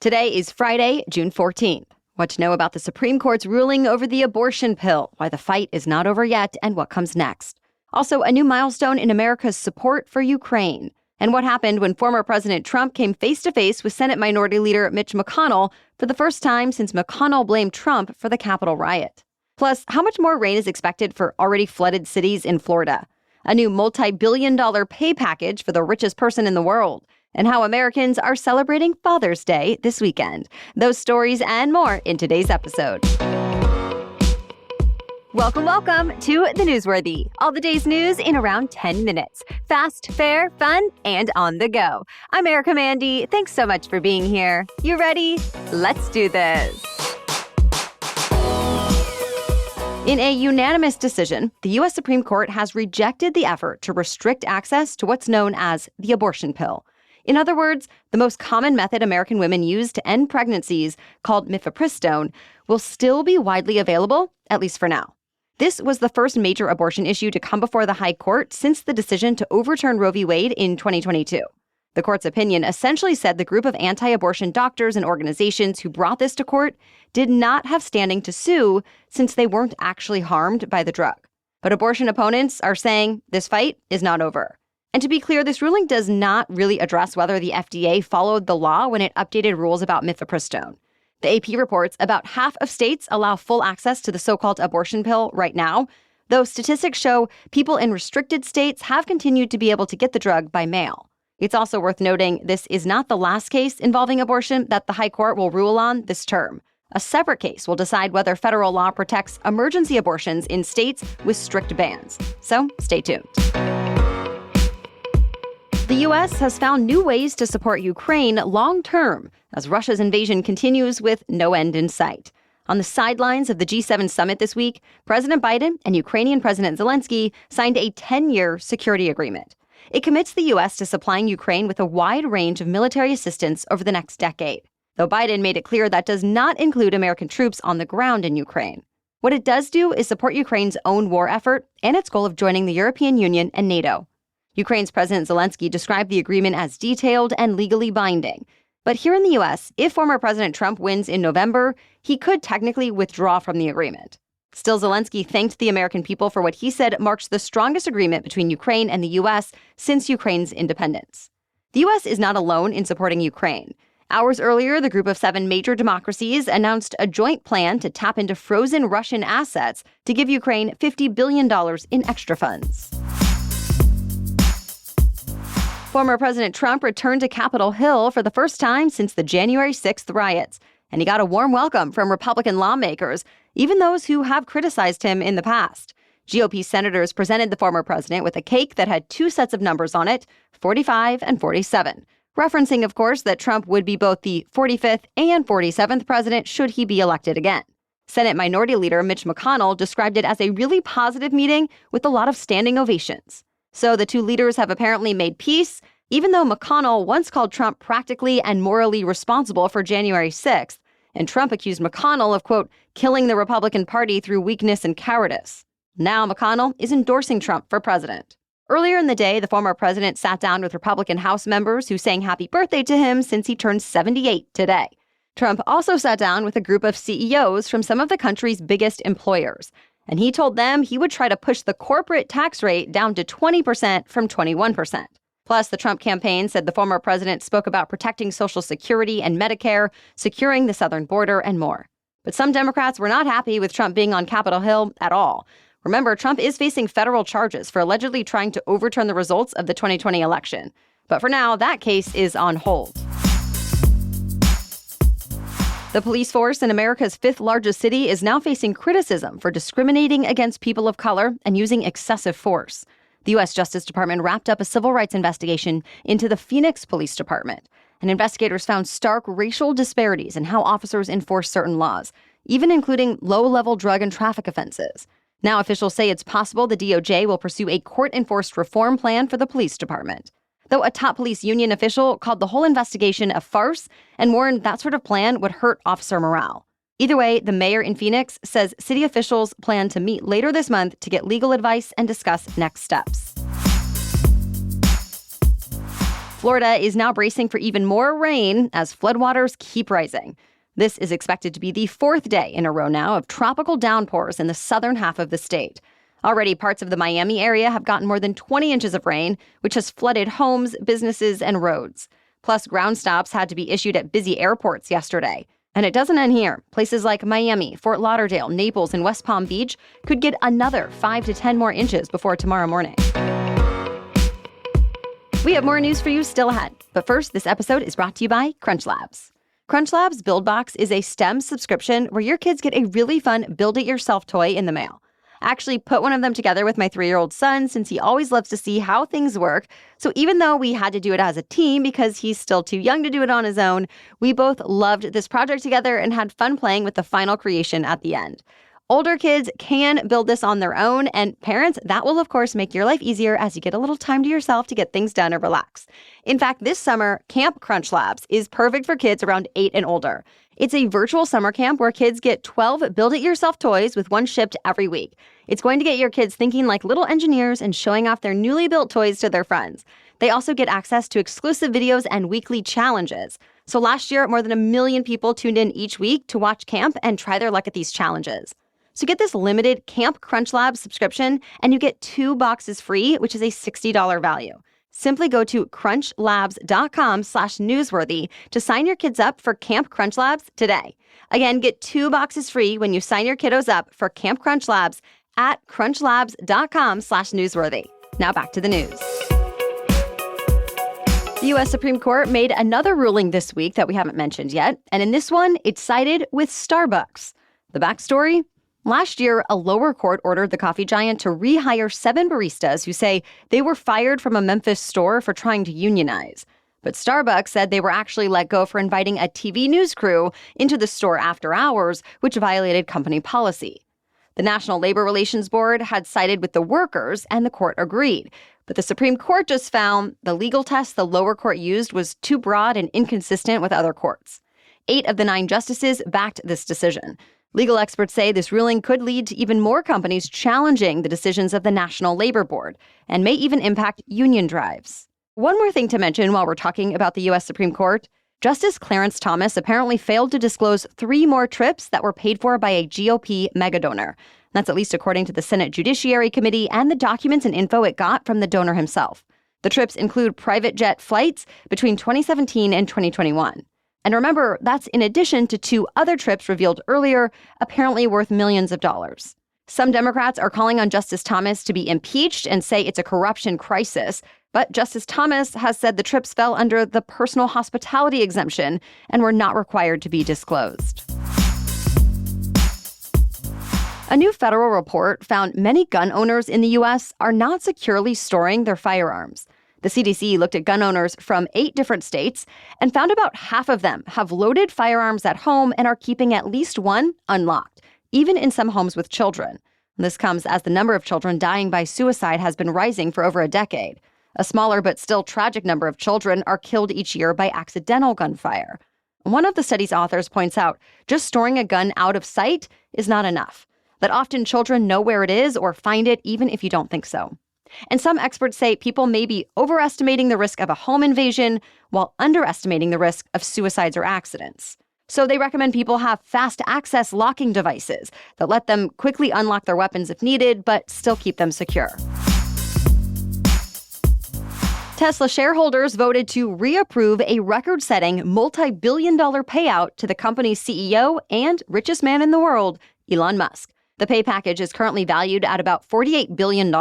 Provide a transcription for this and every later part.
Today is Friday, June 14th. What to know about the Supreme Court's ruling over the abortion pill, why the fight is not over yet, and what comes next. Also, a new milestone in America's support for Ukraine, and what happened when former President Trump came face-to-face with Senate Minority Leader Mitch McConnell for the first time since McConnell blamed Trump for the Capitol riot. Plus, how much more rain is expected for already flooded cities in Florida? A new multi-billion-dollar pay package for the richest person in the world, and how Americans are celebrating Father's Day this weekend. Those stories and more in today's episode. Welcome to The Newsworthy. All the day's news in around 10 minutes. Fast, fair, fun, and on the go. I'm Erica Mandy. Thanks so much for being here. You ready? Let's do this. In a unanimous decision, the U.S. Supreme Court has rejected the effort to restrict access to what's known as the abortion pill. In other words, the most common method American women use to end pregnancies, called mifepristone, will still be widely available, at least for now. This was the first major abortion issue to come before the High Court since the decision to overturn Roe v. Wade in 2022. The court's opinion essentially said the group of anti-abortion doctors and organizations who brought this to court did not have standing to sue since they weren't actually harmed by the drug. But abortion opponents are saying this fight is not over. And to be clear, this ruling does not really address whether the FDA followed the law when it updated rules about mifepristone. The AP reports about half of states allow full access to the so-called abortion pill right now, though statistics show people in restricted states have continued to be able to get the drug by mail. It's also worth noting this is not the last case involving abortion that the High Court will rule on this term. A separate case will decide whether federal law protects emergency abortions in states with strict bans. So stay tuned. The U.S. has found new ways to support Ukraine long-term as Russia's invasion continues with no end in sight. On the sidelines of the G7 summit this week, President Biden and Ukrainian President Zelensky signed a 10-year security agreement. It commits the U.S. to supplying Ukraine with a wide range of military assistance over the next decade, though Biden made it clear that does not include American troops on the ground in Ukraine. What it does do is support Ukraine's own war effort and its goal of joining the European Union and NATO. Ukraine's President Zelensky described the agreement as detailed and legally binding. But here in the U.S., if former President Trump wins in November, he could technically withdraw from the agreement. Still, Zelensky thanked the American people for what he said marks the strongest agreement between Ukraine and the U.S. since Ukraine's independence. The U.S. is not alone in supporting Ukraine. Hours earlier, the group of 7 major democracies announced a joint plan to tap into frozen Russian assets to give Ukraine $50 billion in extra funds. Former President Trump returned to Capitol Hill for the first time since the January 6th riots, and he got a warm welcome from Republican lawmakers, even those who have criticized him in the past. GOP senators presented the former president with a cake that had 2 sets of numbers on it, 45 and 47, referencing, of course, that Trump would be both the 45th and 47th president should he be elected again. Senate Minority Leader Mitch McConnell described it as a really positive meeting with a lot of standing ovations. So the two leaders have apparently made peace, even though McConnell once called Trump practically and morally responsible for January 6th, and Trump accused McConnell of, quote, killing the Republican Party through weakness and cowardice. Now McConnell is endorsing Trump for president. Earlier in the day, the former president sat down with Republican House members who sang happy birthday to him since he turned 78 today. Trump also sat down with a group of CEOs from some of the country's biggest employers, and he told them he would try to push the corporate tax rate down to 20% from 21%. Plus, the Trump campaign said the former president spoke about protecting Social Security and Medicare, securing the southern border, and more. But some Democrats were not happy with Trump being on Capitol Hill at all. Remember, Trump is facing federal charges for allegedly trying to overturn the results of the 2020 election. But for now, that case is on hold. The police force in America's 5th largest city is now facing criticism for discriminating against people of color and using excessive force. The U.S. Justice Department wrapped up a civil rights investigation into the Phoenix Police Department, and investigators found stark racial disparities in how officers enforce certain laws, even including low-level drug and traffic offenses. Now officials say it's possible the DOJ will pursue a court-enforced reform plan for the police department. Though a top police union official called the whole investigation a farce and warned that sort of plan would hurt officer morale. Either way, the mayor in Phoenix says city officials plan to meet later this month to get legal advice and discuss next steps. Florida is now bracing for even more rain as floodwaters keep rising. This is expected to be the fourth day in a row now of tropical downpours in the southern half of the state. Already, parts of the Miami area have gotten more than 20 inches of rain, which has flooded homes, businesses, and roads. Plus, ground stops had to be issued at busy airports yesterday. And it doesn't end here. Places like Miami, Fort Lauderdale, Naples, and West Palm Beach could get another 5 to 10 more inches before tomorrow morning. We have more news for you still ahead. But first, this episode is brought to you by CrunchLabs. CrunchLabs Build Box is a STEM subscription where your kids get a really fun build-it-yourself toy in the mail. I actually put one of them together with my 3-year-old son since he always loves to see how things work. So even though we had to do it as a team because he's still too young to do it on his own, we both loved this project together and had fun playing with the final creation at the end. Older kids can build this on their own, and parents, that will of course make your life easier as you get a little time to yourself to get things done or relax. In fact, this summer, Camp CrunchLabs is perfect for kids around 8 and older. It's a virtual summer camp where kids get 12 build-it-yourself toys with one shipped every week. It's going to get your kids thinking like little engineers and showing off their newly built toys to their friends. They also get access to exclusive videos and weekly challenges. So last year, more than 1 million people tuned in each week to watch camp and try their luck at these challenges. So get this limited Camp CrunchLabs subscription, and you get 2 boxes free, which is a $60 value. Simply go to crunchlabs.com/newsworthy to sign your kids up for Camp CrunchLabs today. Again, get 2 boxes free when you sign your kiddos up for Camp CrunchLabs at crunchlabs.com/newsworthy. Now back to the news. The U.S. Supreme Court made another ruling this week that we haven't mentioned yet, and in this one, it sided with Starbucks. The backstory? Last year, a lower court ordered the coffee giant to rehire 7 baristas who say they were fired from a Memphis store for trying to unionize. But Starbucks said they were actually let go for inviting a TV news crew into the store after hours, which violated company policy. The National Labor Relations Board had sided with the workers, and the court agreed. But the Supreme Court just found the legal test the lower court used was too broad and inconsistent with other courts. 8 of the 9 justices backed this decision. Legal experts say this ruling could lead to even more companies challenging the decisions of the National Labor Board and may even impact union drives. One more thing to mention while we're talking about the U.S. Supreme Court. Justice Clarence Thomas apparently failed to disclose 3 more trips that were paid for by a GOP megadonor. That's at least according to the Senate Judiciary Committee and the documents and info it got from the donor himself. The trips include private jet flights between 2017 and 2021. And remember, that's in addition to 2 other trips revealed earlier, apparently worth millions of dollars. Some Democrats are calling on Justice Thomas to be impeached and say it's a corruption crisis. But Justice Thomas has said the trips fell under the personal hospitality exemption and were not required to be disclosed. A new federal report found many gun owners in the U.S. are not securely storing their firearms. The CDC looked at gun owners from 8 different states and found about half of them have loaded firearms at home and are keeping at least one unlocked, even in some homes with children. This comes as the number of children dying by suicide has been rising for over a decade. A smaller but still tragic number of children are killed each year by accidental gunfire. One of the study's authors points out just storing a gun out of sight is not enough, that often children know where it is or find it even if you don't think so. And some experts say people may be overestimating the risk of a home invasion while underestimating the risk of suicides or accidents. So they recommend people have fast access locking devices that let them quickly unlock their weapons if needed, but still keep them secure. Tesla shareholders voted to reapprove a record-setting multi-billion-dollar payout to the company's CEO and richest man in the world, Elon Musk. The pay package is currently valued at about $48 billion.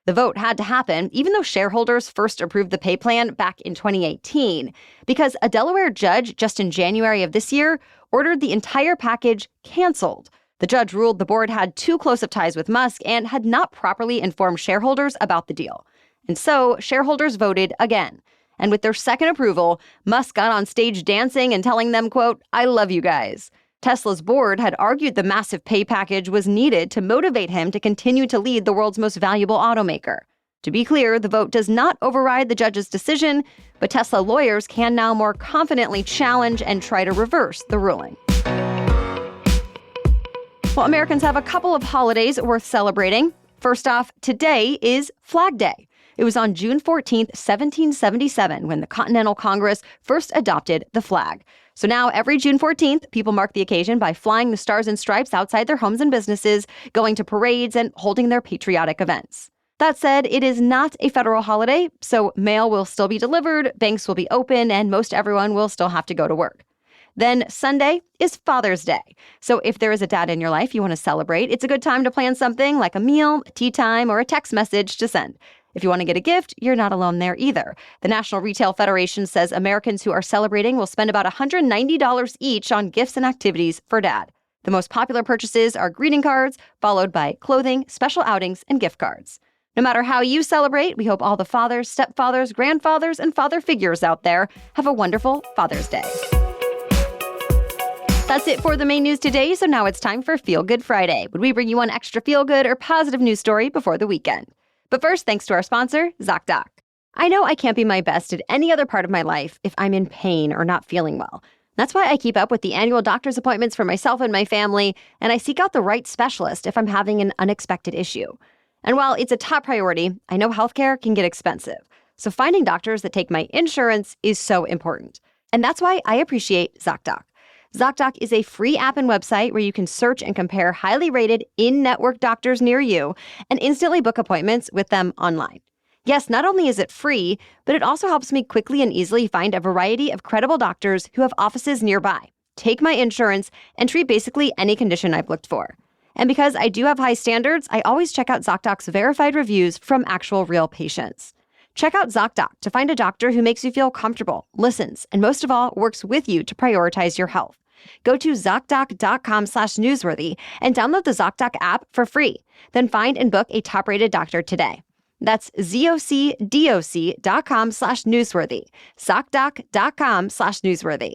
The vote had to happen, even though shareholders first approved the pay plan back in 2018, because a Delaware judge just in January of this year ordered the entire package canceled. The judge ruled the board had too close of ties with Musk and had not properly informed shareholders about the deal. And so shareholders voted again. And with their second approval, Musk got on stage dancing and telling them, quote, "I love you guys." Tesla's board had argued the massive pay package was needed to motivate him to continue to lead the world's most valuable automaker. To be clear, the vote does not override the judge's decision, but Tesla lawyers can now more confidently challenge and try to reverse the ruling. Well, Americans have a couple of holidays worth celebrating. First off, today is Flag Day. It was on June 14th, 1777, when the Continental Congress first adopted the flag. So now every June 14th, people mark the occasion by flying the stars and stripes outside their homes and businesses, going to parades, and holding their patriotic events. That said, it is not a federal holiday, so mail will still be delivered, banks will be open, and most everyone will still have to go to work. Then Sunday is Father's Day. So if there is a dad in your life you want to celebrate, it's a good time to plan something like a meal, a tea time, or a text message to send. If you want to get a gift, you're not alone there either. The National Retail Federation says Americans who are celebrating will spend about $190 each on gifts and activities for dad. The most popular purchases are greeting cards, followed by clothing, special outings, and gift cards. No matter how you celebrate, we hope all the fathers, stepfathers, grandfathers, and father figures out there have a wonderful Father's Day. That's it for the main news today, so now it's time for Feel Good Friday, when we bring you one extra feel-good or positive news story before the weekend. But first, thanks to our sponsor, ZocDoc. I know I can't be my best at any other part of my life if I'm in pain or not feeling well. That's why I keep up with the annual doctor's appointments for myself and my family, and I seek out the right specialist if I'm having an unexpected issue. And while it's a top priority, I know healthcare can get expensive. So finding doctors that take my insurance is so important. And that's why I appreciate ZocDoc. ZocDoc is a free app and website where you can search and compare highly rated in-network doctors near you and instantly book appointments with them online. Yes, not only is it free, but it also helps me quickly and easily find a variety of credible doctors who have offices nearby, take my insurance, and treat basically any condition I've looked for. And because I do have high standards, I always check out ZocDoc's verified reviews from actual real patients. Check out ZocDoc to find a doctor who makes you feel comfortable, listens, and most of all, works with you to prioritize your health. Go to ZocDoc.com/newsworthy and download the ZocDoc app for free. Then find and book a top-rated doctor today. That's ZocDoc.com/newsworthy. ZocDoc.com/newsworthy.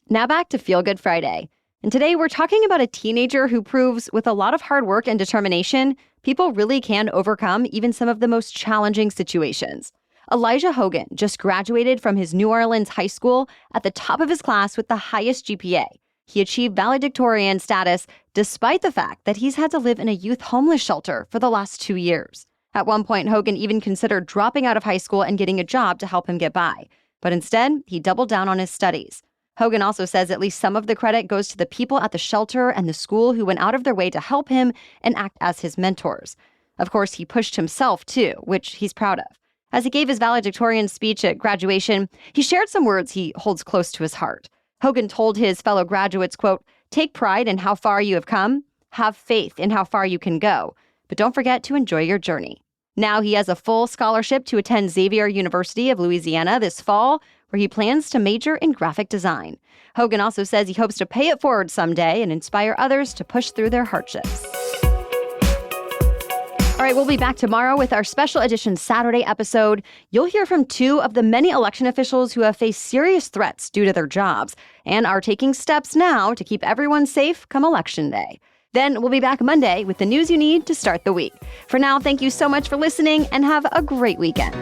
Now back to Feel Good Friday. And today we're talking about a teenager who proves with a lot of hard work and determination, people really can overcome even some of the most challenging situations. Elijah Hogan just graduated from his New Orleans high school at the top of his class with the highest GPA. He achieved valedictorian status despite the fact that he's had to live in a youth homeless shelter for the last 2 years. At one point, Hogan even considered dropping out of high school and getting a job to help him get by. But instead, he doubled down on his studies. Hogan also says at least some of the credit goes to the people at the shelter and the school who went out of their way to help him and act as his mentors. Of course, he pushed himself too, which he's proud of. As he gave his valedictorian speech at graduation, he shared some words he holds close to his heart. Hogan told his fellow graduates, quote, "Take pride in how far you have come, have faith in how far you can go, but don't forget to enjoy your journey." Now he has a full scholarship to attend Xavier University of Louisiana this fall, where he plans to major in graphic design. Hogan also says he hopes to pay it forward someday and inspire others to push through their hardships. All right, we'll be back tomorrow with our special edition Saturday episode. You'll hear from 2 of the many election officials who have faced serious threats due to their jobs and are taking steps now to keep everyone safe come Election Day. Then we'll be back Monday with the news you need to start the week. For now, thank you so much for listening and have a great weekend.